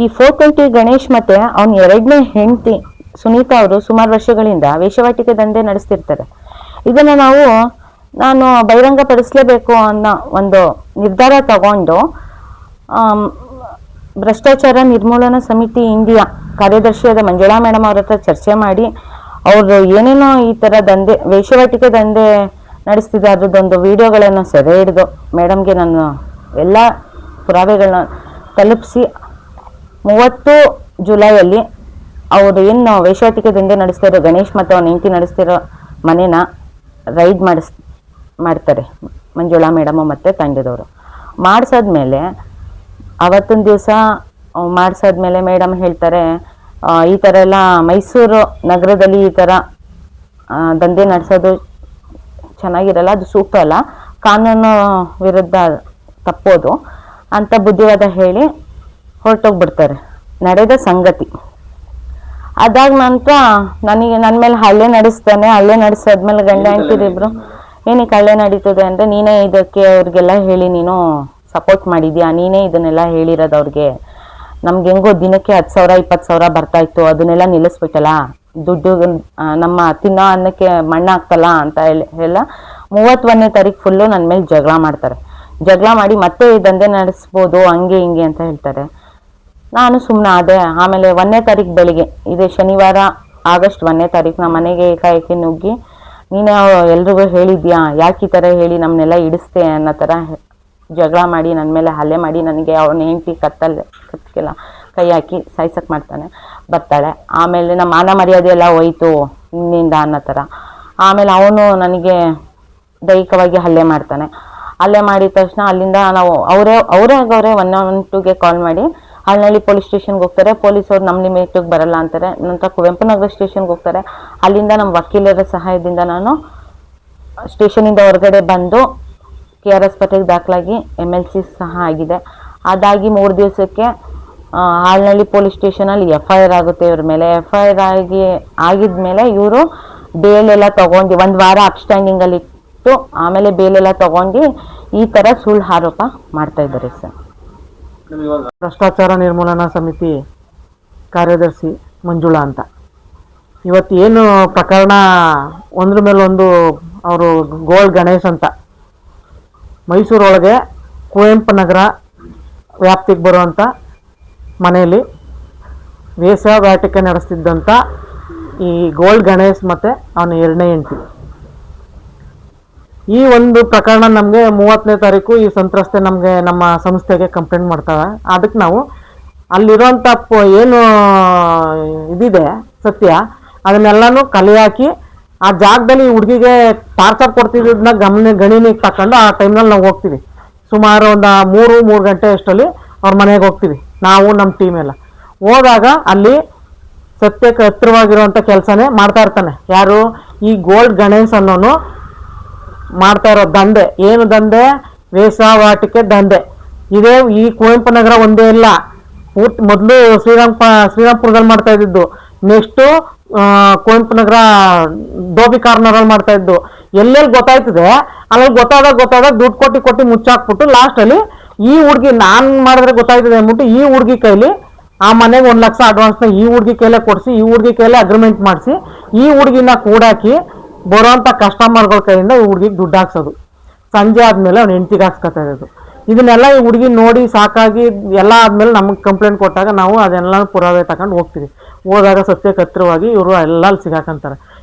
ಈ 420 ಗಣೇಶ್ ಮತ್ತೆ ಅವನ್ 2ನೇ ಹೆಂಡತಿ ಸುನೀತಾ ಅವರು ಸುಮಾರು ವರ್ಷಗಳಿಂದ ವೇಶ್ಯಾವಾಟಿಕೆ ದಂಧೆ ನಡೆಸ್ತಿರ್ತಾರೆ. ಇದನ್ನ ನಾನು ಬಹಿರಂಗ ಪಡಿಸ್ಲೇಬೇಕು ಅನ್ನೋ ಒಂದು ನಿರ್ಧಾರ ತಗೊಂಡು ಭ್ರಷ್ಟಾಚಾರ ನಿರ್ಮೂಲನಾ ಸಮಿತಿ ಇಂಡಿಯಾ ಕಾರ್ಯದರ್ಶಿಯಾದ ಮಂಜುಳಾ ಮೇಡಮ್ ಅವ್ರ ಹತ್ರ ಚರ್ಚೆ ಮಾಡಿ, ಅವರು ಏನೇನೋ ಈ ತರ ದಂಧೆ ವೇಶ್ಯಾವಾಟಿಕೆ ದಂಧೆ ನಡೆಸ್ತಿದ್ದೆ ಅದ್ರದ್ದೊಂದು ವಿಡಿಯೋಗಳನ್ನು ಸೆರೆ ಹಿಡಿದು ಮೇಡಮ್ಗೆ ನಾನು ಎಲ್ಲ ಪುರಾವೆಗಳನ್ನ ತಲುಪಿಸಿ 30 ಜುಲೈಯಲ್ಲಿ ಅವರು ಏನು ವೇಶ್ಯಾವಾಟಿಕೆ ದಂಧೆ ನಡೆಸ್ತಿರೋ ಗಣೇಶ್ ಮತ್ತು ಅವನ ಹೆಂಡತಿ ನಡೆಸ್ತಿರೋ ಮನೇನ ರೈಡ್ ಮಾಡ್ತಾರೆ ಮಂಜುಳಾ ಮೇಡಮು ಮತ್ತು ತಂಡದವರು. ಮಾಡಿಸಾದ್ಮೇಲೆ ಅವತ್ತೊಂದು ದಿವಸ ಮಾಡಿಸಾದ್ಮೇಲೆ ಮೇಡಮ್ ಹೇಳ್ತಾರೆ, ಈ ಥರ ಎಲ್ಲ ಮೈಸೂರು ನಗರದಲ್ಲಿ ಈ ಥರ ದಂಧೆ ನಡೆಸೋದು ಚೆನ್ನಾಗಿರಲ್ಲ, ಅದು ಸೂಕ್ತ ಅಲ್ಲ, ಕಾನೂನು ವಿರುದ್ಧ ತಪ್ಪೋದು ಅಂತ ಬುದ್ಧಿವಾದ ಹೇಳಿ ಹೊರಟೋಗ್ಬಿಡ್ತಾರೆ. ನಡೆದ ಸಂಗತಿ ಅದಾದ ನಂತರ ನನ್ನ ಮೇಲೆ ಹಲ್ಲೆ ನಡೆಸ್ತಾನೆ. ಹಲ್ಲೆ ನಡೆಸಾದ್ಮೇಲೆ ಗಂಡ ಹೆಂಡ್ತಿರಿಬ್ರು ಏನಕ್ಕೆ ಹಲ್ಲೆ ನಡೀತದೆ ಅಂದರೆ, ನೀನೇ ಇದಕ್ಕೆ ಅವ್ರಿಗೆಲ್ಲ ಹೇಳಿ ನೀನು ಸಪೋರ್ಟ್ ಮಾಡಿದ್ಯಾ, ನೀನೇ ಇದನ್ನೆಲ್ಲ ಹೇಳಿರೋದು ಅವ್ರಿಗೆ, ನಮ್ಗೆ ಹೆಂಗೋ ದಿನಕ್ಕೆ 10,000 20,000 ಬರ್ತಾ ಇತ್ತು, ಅದನ್ನೆಲ್ಲ ನಿಲ್ಲಿಸ್ಬಿಟ್ಟಲ್ಲ, ದುಡ್ಡು ನಮ್ಮ ತಿನ್ನೋ ಅನ್ನಕ್ಕೆ ಮಣ್ಣಾಗ್ತಲ್ಲ ಅಂತ ಎಲ್ಲ 31ನೇ ತಾರೀಕು ಫುಲ್ಲು ನನ್ನ ಮೇಲೆ ಜಗಳ ಮಾಡ್ತಾರೆ. ಜಗಳ ಮಾಡಿ ಮತ್ತೆ ದಂಧೆ ನಡೆಸ್ಬೋದು ಹಂಗೆ ಹಿಂಗೆ ಅಂತ ಹೇಳ್ತಾರೆ. ನಾನು ಸುಮ್ಮನೆ ಆದೆ. ಆಮೇಲೆ 1ನೇ ತಾರೀಕು ಬೆಳಿಗ್ಗೆ, ಇದೇ ಶನಿವಾರ ಆಗಸ್ಟ್ 1ನೇ ತಾರೀಕು ನಮ್ಮ ಮನೆಗೆ ಏಕಾಏಕಿ ನುಗ್ಗಿ, ನೀನು ಎಲ್ರಿಗೂ ಹೇಳಿದ್ಯಾ, ಯಾಕೆ ಈ ಥರ ಹೇಳಿ ನಮ್ಮನ್ನೆಲ್ಲ ಇಡಿಸ್ತೆ ಅನ್ನೋ ಥರ ಜಗಳ ಮಾಡಿ ನನ್ನ ಮೇಲೆ ಹಲ್ಲೆ ಮಾಡಿ, ನನಗೆ ಅವನ ಹೆಂಡತಿ ಕತ್ತಿಗೆಲ್ಲ ಕೈ ಹಾಕಿ ಸಾಯ್ಸಕ್ಕೆ ಮಾಡ್ತಾನೆ. ಬರ್ತಾಳೆ. ಆಮೇಲೆ ನಮ್ಮ ಮಾನ ಮರ್ಯಾದೆ ಎಲ್ಲ ಹೋಯ್ತು ನಿನ್ನಿಂದ ಅನ್ನೋ ಥರ. ಆಮೇಲೆ ಅವನು ನನಗೆ ದೈಹಿಕವಾಗಿ ಹಲ್ಲೆ ಮಾಡ್ತಾನೆ. ಹಲ್ಲೆ ಮಾಡಿದ ತಕ್ಷಣ ಅಲ್ಲಿಂದ ನಾವು ಅವರೇ 112ಗೆ ಕಾಲ್ ಮಾಡಿ ಹಳ್ನಳ್ಳಿ ಪೊಲೀಸ್ ಸ್ಟೇಷನ್ಗೆ ಹೋಗ್ತಾರೆ. ಪೊಲೀಸವ್ರು ನಮ್ಮ ಲಿಮಿಟಿಗೆ ಬರಲ್ಲ ಅಂತಾರೆ. ನಂತರ ಕುವೆಂಪು ನಗರ ಸ್ಟೇಷನ್ಗೆ ಹೋಗ್ತಾರೆ. ಅಲ್ಲಿಂದ ನಮ್ಮ ವಕೀಲರ ಸಹಾಯದಿಂದ ನಾನು ಸ್ಟೇಷನಿಂದ ಹೊರಗಡೆ ಬಂದು KR ಆಸ್ಪತ್ರೆಗೆ ದಾಖಲಾಗಿ MLC ಸಹ ಆಗಿದೆ. ಅದಾಗಿ 3 ದಿವಸಕ್ಕೆ ಹಾಳ್ನಳ್ಳಿ ಪೊಲೀಸ್ ಸ್ಟೇಷನಲ್ಲಿ FIR ಆಗುತ್ತೆ ಇವ್ರ ಮೇಲೆ. FIR ಆಗಿದ್ಮೇಲೆ ಇವರು ಬೇಲೆಲ್ಲ ತಗೊಂಡು 1 ವಾರ ಅಪ್ಸ್ಟ್ಯಾಂಡಿಂಗಲ್ಲಿ ಇಟ್ಟು ಆಮೇಲೆ ಬೇಲೆಲ್ಲ ತಗೊಂಡು ಈ ಥರ ಸುಳ್ಳು ಆರೋಪ ಮಾಡ್ತಾ ಇದ್ದಾರೆ ಸರ್. ಭ್ರಷ್ಟಾಚಾರ ನಿರ್ಮೂಲನಾ ಸಮಿತಿ ಕಾರ್ಯದರ್ಶಿ ಮಂಜುಳಾ ಅಂತ. ಇವತ್ತು ಏನು ಪ್ರಕರಣ ಒಂದ್ರ ಮೇಲೆ ಒಂದು, ಅವರು ಗೋಲ್ಡ್ ಗಣೇಶ್ ಅಂತ ಮೈಸೂರೊಳಗೆ ಕುವೆಂಪು ನಗರ ವ್ಯಾಪ್ತಿಗೆ ಬರುವಂಥ ಮನೆಯಲ್ಲಿ ವೇಶ್ಯಾವಾಟಿಕೆ ನಡೆಸ್ತಿದ್ದಂಥ ಈ ಗೋಲ್ಡ್ ಗಣೇಶ್ ಮತ್ತು ಅವನ 2ನೇ ಹೆಂಡತಿ. ಈ ಒಂದು ಪ್ರಕರಣ ನಮಗೆ 30ನೇ ತಾರೀಕು ಈ ಸಂತ್ರಸ್ತೆ ನಮಗೆ ನಮ್ಮ ಸಂಸ್ಥೆಗೆ ಕಂಪ್ಲೇಂಟ್ ಮಾಡ್ತಾವೆ. ಅದಕ್ಕೆ ನಾವು ಅಲ್ಲಿರೋಂಥ ಏನು ಇದಿದೆ ಸತ್ಯ ಅದನ್ನೆಲ್ಲನೂ ಕಲೆ ಹಾಕಿ ಆ ಜಾಗದಲ್ಲಿ ಹುಡುಗಿಗೆ ಟಾರ್ಚರ್ ಕೊಡ್ತಿದ್ದನ್ನ ಗಣಿನಿಗೆ ತಗೊಂಡು ಆ ಟೈಮ್ನಲ್ಲಿ ನಾವು ಹೋಗ್ತೀವಿ. ಸುಮಾರು ಒಂದು 3 ಗಂಟೆ ಅಷ್ಟರಲ್ಲಿ ಅವ್ರ ಮನೆಗೆ ಹೋಗ್ತೀವಿ ನಾವು ನಮ್ಮ ಟೀಮ್ ಎಲ್ಲ. ಹೋದಾಗ ಅಲ್ಲಿ ಸತ್ಯಕ್ಕೆ ಹತ್ತಿರವಾಗಿರುವಂಥ ಕೆಲಸನೇ ಮಾಡ್ತಾ ಇರ್ತಾನೆ. ಯಾರು? ಈ ಗೋಲ್ಡ್ ಗಣೇಶ್ ಅನ್ನೋನು ಮಾಡ್ತಾ ಇರೋ ದಂಧೆ. ಏನು ದಂಧೆ? ವೇಶ್ಯಾವಾಟಿಕೆ ದಂಧೆ. ಇದೇ ಈ ಕುವೆಂಪು ನಗರ ಒಂದೇ ಇಲ್ಲ, ಮೊದಲು ಶ್ರೀರಾಮ್ಪುರದಲ್ಲಿ ಮಾಡ್ತಾ ಇದ್ದಿದ್ದು, ನೆಕ್ಸ್ಟು ಕುವೆಂಪು ನಗರ ದೋಬಿ ಕಾರ್ನರಲ್ಲಿ ಮಾಡ್ತಾ ಇದ್ದು. ಎಲ್ಲೆಲ್ಲಿ ಗೊತ್ತಾಯ್ತದೆ ಅಲ್ಲಿ ಗೊತ್ತಾದಾಗ ದುಡ್ಡು ಕೊಟ್ಟು ಮುಚ್ಚಾಕ್ಬಿಟ್ಟು ಲಾಸ್ಟಲ್ಲಿ ಈ ಹುಡುಗಿ ನಾನ್ ಮಾಡಿದ್ರೆ ಗೊತ್ತಾಗ್ತದೆ ಅಂದ್ಬಿಟ್ಟು ಈ ಹುಡುಗಿ ಕೈಲಿ ಆ ಮನೆಗೆ 1 ಲಕ್ಷ ಅಡ್ವಾನ್ಸ್ನ ಈ ಹುಡುಗಿ ಕೈಲೇ ಕೊಡಿಸಿ ಈ ಹುಡುಗಿ ಕೈಲೇ ಅಗ್ರಿಮೆಂಟ್ ಮಾಡಿಸಿ ಈ ಹುಡುಗಿನ ಕೂಡಾಕಿ ಬರೋಂಥ ಕಸ್ಟಮರ್ಗಳ ಕೈಯಿಂದ ಈ ಹುಡುಗಿಗೆ ದುಡ್ಡು ಹಾಕ್ಸೋದು. ಸಂಜೆ ಆದ್ಮೇಲೆ ಅವ್ನ ಹೆಂಡ್ತಿಗೆ ಹಾಕ್ಸ್ಕೊತಾ ಇರೋದು. ಇದನ್ನೆಲ್ಲ ಈ ಹುಡುಗಿ ನೋಡಿ ಸಾಕಾಗಿ ಎಲ್ಲ ಆದ್ಮೇಲೆ ನಮಗೆ ಕಂಪ್ಲೇಂಟ್ ಕೊಟ್ಟಾಗ ನಾವು ಅದೆಲ್ಲ ಪುರಾವೆ ತಗೊಂಡು ಹೋಗ್ತೀವಿ. ಹೋದಾಗ ಸತ್ಯಕ್ಕೆ ಹತ್ತಿರವಾಗಿ ಇವರು ಎಲ್ಲ ಅಲ್ಲಿ ಸಿಗಾಕಂತಾರೆ.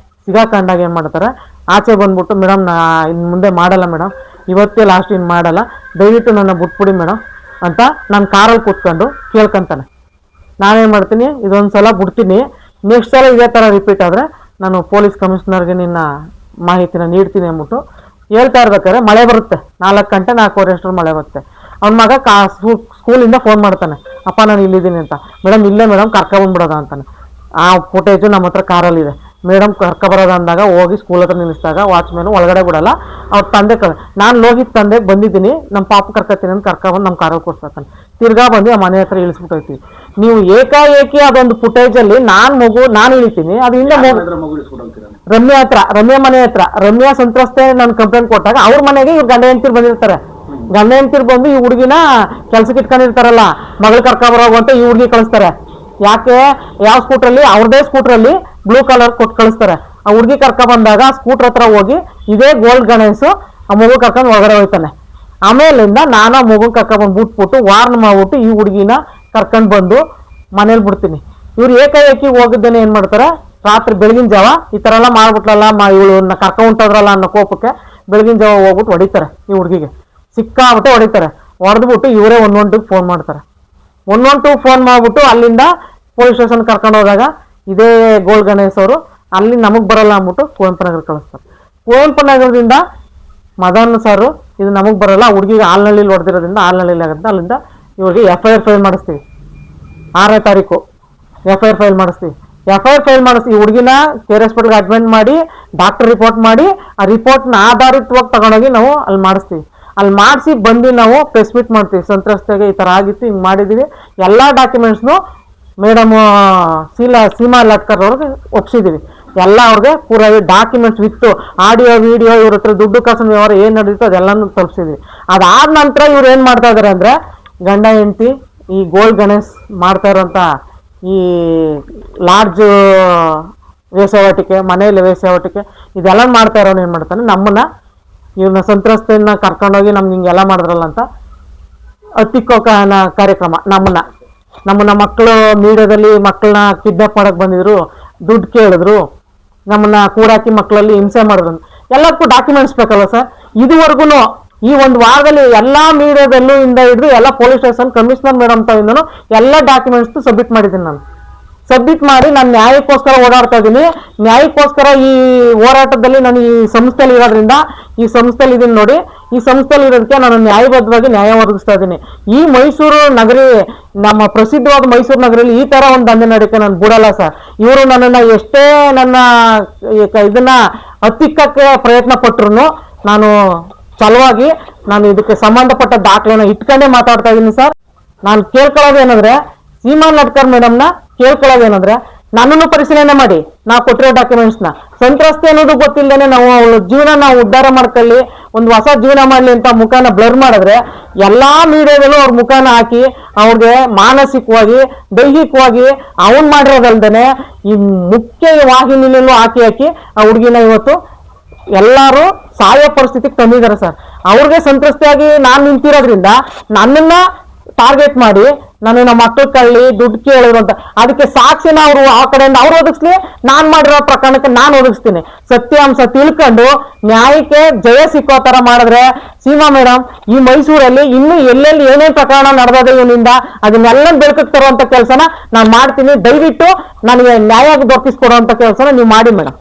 ಸಿಗಾಕೊಂಡಾಗ ಏನು ಮಾಡ್ತಾರೆ, ಆಚೆ ಬಂದ್ಬಿಟ್ಟು ಮೇಡಮ್ ಇನ್ನು ಮುಂದೆ ಮಾಡಲ್ಲ ಮೇಡಮ್, ಇವತ್ತೇ ಲಾಸ್ಟ್ ಇನ್ನು ಮಾಡಲ್ಲ, ದಯವಿಟ್ಟು ನನ್ನ ಬಿಟ್ಬಿಡಿ ಮೇಡಮ್ ಅಂತ ನಾನು ಕಾರಲ್ಲಿ ಕೂತ್ಕೊಂಡು ಕೇಳ್ಕೊಂತಾನೆ. ನಾನೇನು ಮಾಡ್ತೀನಿ, ಇದೊಂದು ಸಲ ಬಿಡ್ತೀನಿ, ನೆಕ್ಸ್ಟ್ ಸಲ ಇದೇ ಥರ ರಿಪೀಟ್ ಆದರೆ ನಾನು ಪೊಲೀಸ್ ಕಮಿಷನರ್ಗೆ ನಿನ್ನ ಮಾಹಿತಿನ ನೀಡ್ತೀನಿ ಅಂದ್ಬಿಟ್ಟು ಹೇಳ್ತಾ ಇರ್ಬೇಕಾದ್ರೆ ಮಳೆ ಬರುತ್ತೆ. 4 ಗಂಟೆ 4:15 ಅಷ್ಟರಲ್ಲಿ ಮಳೆ ಬರುತ್ತೆ. ಅವ್ನ ಮಗ ಸ್ಕೂಲಿಂದ ಫೋನ್ ಮಾಡ್ತಾನೆ, ಅಪ್ಪ ನಾನು ಇಲ್ಲಿದ್ದೀನಿ ಅಂತ. ಮೇಡಮ್ ಇಲ್ಲೇ ಮೇಡಮ್ ಕರ್ಕೊಬಂದ್ಬಿಡೋದ ಅಂತಾನೆ. ಆ ಫುಟೇಜು ನಮ್ಮ ಹತ್ರ ಕಾರಲ್ಲಿದೆ. ಮೇಡಮ್ ಕರ್ಕೊಬರೋದ ಅಂದಾಗ ಹೋಗಿ ಸ್ಕೂಲ್ ಹತ್ರ ನಿಲ್ಲಿಸಿದಾಗ ವಾಚ್ಮ್ಯಾನು ಒಳಗಡೆ ಬಿಡಲ್ಲ. ಅವ್ರ ತಂದೆ ನಾನು ಲೋಹಿತ್ ತಂದೆಗೆ ಬಂದಿದ್ದೀನಿ, ನಮ್ಮ ಪಾಪ ಕರ್ಕೊತೀನಿ ಅಂತ ಕರ್ಕೊಬಂದು ನಮ್ಮ ಕಾರಲ್ಲಿ ಕೂರಿಸ್ತಾನೆ. ತಿರ್ಗಾ ಬಂದು ಆ ಮನೆ ಹತ್ರ ಇಳಿಸ್ಬಿಟ್ಟು ಹೋಗ್ತೀವಿ. ನೀವು ಏಕಾಏಕಿ ಅದೊಂದು ಫುಟೇಜಲ್ಲಿ ನಾನು ಇಳಿತೀನಿ, ಅದು ಹಿಂದೆ ರಮ್ಯಾ ಮನೆ ಹತ್ರ ರಮ್ಯಾ ಸಂತ್ರಸ್ತೆ ನಾನು ಕಂಪ್ಲೇಂಟ್ ಕೊಟ್ಟಾಗ ಅವ್ರ ಮನೆಗೆ ಇವ್ರು ಗಂಡ ಹೆಂಡ್ತಿರು ಬಂದಿರ್ತಾರೆ. ಗಂಡ ಹೆಂಡ್ತಿರು ಬಂದು ಈ ಹುಡುಗಿನ ಕೆಲ್ಸಕ್ಕೆ ಇಟ್ಕೊಂಡಿರ್ತಾರಲ್ಲ, ಮಗಳು ಕರ್ಕೊಬರೋಗಂತ ಈ ಹುಡುಗಿ ಕಳಿಸ್ತಾರೆ. ಯಾಕೆ, ಯಾವ ಸ್ಕೂಟ್ರಲ್ಲಿ, ಅವ್ರದೇ ಸ್ಕೂಟ್ರಲ್ಲಿ ಬ್ಲೂ ಕಲರ್ ಕೊಟ್ಟು ಕಳಿಸ್ತಾರೆ. ಆ ಹುಡುಗಿ ಕರ್ಕೊಬಂದಾಗ ಸ್ಕೂಟ್ರ್ ಹತ್ರ ಹೋಗಿ ಇದೇ ಗೋಲ್ಡ್ ಗಣೇಶು ಆ ಮಗು ಕರ್ಕೊಂಡು ಒಳಗಡೆ ಹೋಗ್ತಾನೆ. ಆಮೇಲಿಂದ ನಾನು ಆ ಮಗು ಕರ್ಕೊಬಂದು ಬಿಟ್ಬಿಟ್ಟು ವಾರ್ನ್ ಮಾಡ್ಬಿಟ್ಟು ಈ ಹುಡುಗಿನ ಕರ್ಕೊಂಡು ಬಂದು ಮನೇಲಿ ಬಿಡ್ತೀನಿ. ಇವ್ರು ಏಕಾಏಕಿ ಹೋಗಿದ್ದೇನೆ ಏನು ಮಾಡ್ತಾರೆ, ರಾತ್ರಿ ಬೆಳಗಿನ ಜಾವ ಈ ಥರ ಎಲ್ಲ ಮಾಡ್ಬಿಟ್ಲಲ್ಲ ಇವಳನ್ನ ಕರ್ಕೊಂಡ್ರಲ್ಲ ಅನ್ನೋ ಕೋಪಕ್ಕೆ ಬೆಳಗಿನ ಜಾವ ಹೋಗ್ಬಿಟ್ಟು ಹೊಡಿತಾರೆ. ಈ ಹುಡುಗಿಗೆ ಸಿಕ್ಕಾಬಿಟ್ಟು ಹೊಡಿತಾರೆ. ಹೊಡೆದ್ಬಿಟ್ಟು ಇವರೇ 112 ಫೋನ್ ಮಾಡ್ತಾರೆ. 112 ಫೋನ್ ಮಾಡಿಬಿಟ್ಟು ಅಲ್ಲಿಂದ ಪೊಲೀಸ್ ಸ್ಟೇಷನ್ ಕರ್ಕೊಂಡು ಹೋದಾಗ ಇದೇ ಗೋಲ್ಡ್ ಗಣೇಶ್ ಅವರು ಅಲ್ಲಿ ನಮಗೆ ಬರಲ್ಲ ಅಂದ್ಬಿಟ್ಟು ಕುವೆಂಪು ನಗರ ಕಳಿಸ್ತಾರೆ. ಕುವೆಂಪು ನಗರದಿಂದ ಮದನ್ ಸರ್ ಇದು ನಮಗೆ ಬರಲ್ಲ, ಹುಡುಗಿಗೆ ಆಲ್ನಳ್ಳಿಲಿ ಹೊಡೆದಿರೋದ್ರಿಂದ ಆಲ್ನಳ್ಳಿಲಿ ಆಗುತ್ತೆ, ಅಲ್ಲಿಂದ ಇವ್ರಿಗೆ FIR ಫೈಲ್ ಮಾಡಿಸ್ತೀವಿ. 6ನೇ ತಾರೀಕು FIR ಫೈಲ್ ಮಾಡಿಸ್ತೀವಿ. FIR ಫೈಲ್ ಮಾಡಿಸಿ ಈ ಹುಡುಗಿನ ಕೇರ್ ಹಾಸ್ಪಿಟಲ್ಗೆ ಅಡ್ಮಿಟ್ ಮಾಡಿ ಡಾಕ್ಟರ್ ರಿಪೋರ್ಟ್ ಮಾಡಿ ಆ ರಿಪೋರ್ಟ್ನ ಆಧಾರಿತವಾಗಿ ತಗೊಂಡೋಗಿ ನಾವು ಅಲ್ಲಿ ಮಾಡಿಸ್ತೀವಿ. ಅಲ್ಲಿ ಮಾಡಿಸಿ ಬಂದು ನಾವು ಪ್ರೆಸ್ ಮೀಟ್ ಮಾಡ್ತೀವಿ. ಸಂತ್ರಸ್ತೆಗೆ ಈ ಥರ ಆಗಿತ್ತು, ಹಿಂಗೆ ಮಾಡಿದ್ದೀವಿ, ಎಲ್ಲ ಡಾಕ್ಯುಮೆಂಟ್ಸ್ನು ಮೇಡಮ್ ಸೀಮಾ ಲಟ್ಕರ್ ಅವ್ರಿಗೆ ಒಪ್ಸಿದ್ದೀವಿ. ಎಲ್ಲ ಅವ್ರಿಗೆ ಪೂರಾಗಿ ಡಾಕ್ಯುಮೆಂಟ್ಸ್ ವಿತ್ತು ಆಡಿಯೋ ವಿಡಿಯೋ ಇವ್ರ ಹತ್ರ ದುಡ್ಡು ಕಾಸಿನ ವ್ಯವಹಾರ ಏನು ನಡೀತೋ ಅದೆಲ್ಲನೂ ತಲುಪಿಸಿದ್ವಿ. ಅದಾದ ನಂತರ ಇವ್ರು ಏನು ಮಾಡ್ತಾ ಇದ್ದಾರೆ ಅಂದರೆ, ಗಂಡ ಹೆಂಡತಿ ಈ ಗೋಲ್ಡ್ ಗಣೇಶ್ ಮಾಡ್ತಾ ಇರೋಂಥ ಈ ಲಾಡ್ಜ್ ವೇಶ್ಯಾವಾಟಿಕೆ, ಮನೆಯಲ್ಲಿ ವೇಶ್ಯಾವಾಟಿಕೆ ಇದೆಲ್ಲ ಮಾಡ್ತಾ ಇರೋನು ಏನು ಮಾಡ್ತಾನೆ, ನಮ್ಮನ್ನ ಇವ್ರನ್ನ ಸಂತ್ರಸ್ತೆಯನ್ನ ಕರ್ಕೊಂಡೋಗಿ ನಮ್ಗೆ ಹಿಂಗೆಲ್ಲ ಮಾಡಿದ್ರಲ್ಲ ಅಂತ ಹತ್ತಿಕ್ಕೋ ಕಾರ್ಯಕ್ರಮ. ನಮ್ಮನ್ನ ಮಕ್ಕಳು ಮೀಡಿಯಾದಲ್ಲಿ ಮಕ್ಕಳನ್ನ ಕಿಡ್ನಾಪ್ ಮಾಡಕ್ಕೆ ಬಂದಿದ್ರು, ದುಡ್ಡು ಕೇಳಿದ್ರು, ನಮ್ಮನ್ನ ಕೂಡಾಕಿ ಮಕ್ಕಳಲ್ಲಿ ಹಿಂಸೆ ಮಾಡಿದ್ರು. ಎಲ್ಲಕ್ಕೂ ಡಾಕ್ಯುಮೆಂಟ್ಸ್ ಬೇಕಲ್ಲ ಸರ್. ಇದುವರೆಗೂ ಈ ಒಂದು ವಾರದಲ್ಲಿ ಎಲ್ಲ ಮೀಡಿಯಾದಲ್ಲೂ ಇಂದ ಹಿಡಿದು ಎಲ್ಲ ಪೊಲೀಸ್ ಸ್ಟೇಷನ್ ಕಮಿಷನರ್ ಮೇಡಮ್ ತಾವಿಂದನು ಎಲ್ಲ ಡಾಕ್ಯುಮೆಂಟ್ಸ್ ಸಬ್ಮಿಟ್ ಮಾಡಿದ್ದೀನಿ. ನಾನು ಸಬ್ಮಿಟ್ ಮಾಡಿ ನಾನು ನ್ಯಾಯಕ್ಕೋಸ್ಕರ ಓಡಾಡ್ತಾ ಇದ್ದೀನಿ. ನ್ಯಾಯಕ್ಕೋಸ್ಕರ ಈ ಹೋರಾಟದಲ್ಲಿ ನಾನು ಈ ಸಂಸ್ಥೆಯಲ್ಲಿ ಇರೋದ್ರಿಂದ ಈ ಸಂಸ್ಥೆಯಲ್ಲಿ ಇದೀನಿ ನೋಡಿ. ಈ ಸಂಸ್ಥೆಯಲ್ಲಿ ಇರೋದಕ್ಕೆ ನಾನು ನ್ಯಾಯಬದ್ಧವಾಗಿ ನ್ಯಾಯ ಒದಗಿಸ್ತಾ ಇದ್ದೀನಿ. ಈ ಮೈಸೂರು ನಗರಿ, ನಮ್ಮ ಪ್ರಸಿದ್ಧವಾದ ಮೈಸೂರು ನಗರಲ್ಲಿ ಈ ಥರ ಒಂದು ದಂಧೆ ನಡೆಯೋಕ್ಕೆ ನಾನು ಬಿಡಲ್ಲ ಸರ್. ಇವರು ನನ್ನನ್ನು ಎಷ್ಟೇ ನನ್ನ ಇದನ್ನ ಹತ್ತಿಕ್ಕಕ್ಕೆ ಪ್ರಯತ್ನ ಪಟ್ಟರು ನಾನು ಛಲವಾಗಿ ನಾನು ಇದಕ್ಕೆ ಸಂಬಂಧಪಟ್ಟ ದಾಖಲೆನ ಇಟ್ಕೊಂಡೇ ಮಾತಾಡ್ತಾ ಇದ್ದೀನಿ ಸರ್. ನಾನು ಕೇಳ್ಕೊಳ್ಳೋದೇನಂದ್ರೆ, ಸೀಮಾ ಲಟ್ಕರ್ ಮೇಡಮ್ನ ಕೇಳ್ಕೊಳ್ಳೋದೇನಂದ್ರೆ, ನನ್ನನ್ನು ಪರಿಶೀಲನೆ ಮಾಡಿ ನಾವು ಕೊಟ್ಟಿರೋ ಡಾಕ್ಯುಮೆಂಟ್ಸ್ನ. ಸಂತ್ರಸ್ತೆ ಅನ್ನೋದು ಗೊತ್ತಿಲ್ಲದೇನೆ ನಾವು ಅವಳ ಜೀವನ ನಾವು ಉದ್ಧಾರ ಮಾಡ್ಕೊಳ್ಳಿ, ಒಂದು ಹೊಸ ಜೀವನ ಮಾಡಲಿ ಅಂತ ಮುಖನ ಬ್ಲರ್ ಮಾಡಿದ್ರೆ ಎಲ್ಲ ಮೀಡಿಯಾದಲ್ಲೂ ಅವ್ರ ಮುಖನ ಹಾಕಿ ಅವ್ರಿಗೆ ಮಾನಸಿಕವಾಗಿ ದೈಹಿಕವಾಗಿ ಅವನು ಮಾಡಿರೋದಲ್ದೇನೆ ಈ ಮುಖ್ಯ ವಾಹಿನಿಯಲ್ಲೂ ಹಾಕಿ ಆ ಹುಡುಗಿನ ಇವತ್ತು ಎಲ್ಲರೂ ಸಾಯೋ ಪರಿಸ್ಥಿತಿಗೆ ತಂದಿದ್ದಾರೆ ಸರ್. ಅವ್ರಿಗೆ ಸಂತ್ರಸ್ತೆಯಾಗಿ ನಾನು ನಿಂತಿರೋದ್ರಿಂದ ನನ್ನನ್ನ ಟಾರ್ಗೆಟ್ ಮಾಡಿ ನನ್ನ ಮಕ್ಕಳ ಕಳ್ಳಿ ದುಡ್ಡು ಕೇಳಿದ್ರು ಅಂತ ಅದಕ್ಕೆ ಸಾಕ್ಷಿನ ಅವರು ಆ ಕಡೆಯಿಂದ ಅವ್ರು ಒದಗಿಸ್ಲಿ, ನಾನು ಮಾಡಿರೋ ಪ್ರಕರಣಕ್ಕೆ ನಾನು ಒದಗಿಸ್ತೀನಿ. ಸತ್ಯಾಂಶ ತಿಳ್ಕೊಂಡು ನ್ಯಾಯಕ್ಕೆ ಜಯ ಸಿಕ್ಕೋ ಥರ ಮಾಡಿದ್ರೆ ಸೀಮಾ ಮೇಡಮ್ ಈ ಮೈಸೂರಲ್ಲಿ ಇನ್ನೂ ಎಲ್ಲೆಲ್ಲಿ ಏನೇನು ಪ್ರಕರಣ ನಡೆದಿದೆ ಇವನಿಂದ ಅದನ್ನೆಲ್ಲ ಬೆಳಕಿಗೆ ತರುವಂಥ ಕೆಲಸನ ನಾನು ಮಾಡ್ತೀನಿ. ದಯವಿಟ್ಟು ನನಗೆ ನ್ಯಾಯ ದೊರಕಿಸ್ಕೊಡುವಂಥ ಕೆಲಸನ ನೀವು ಮಾಡಿ ಮೇಡಮ್.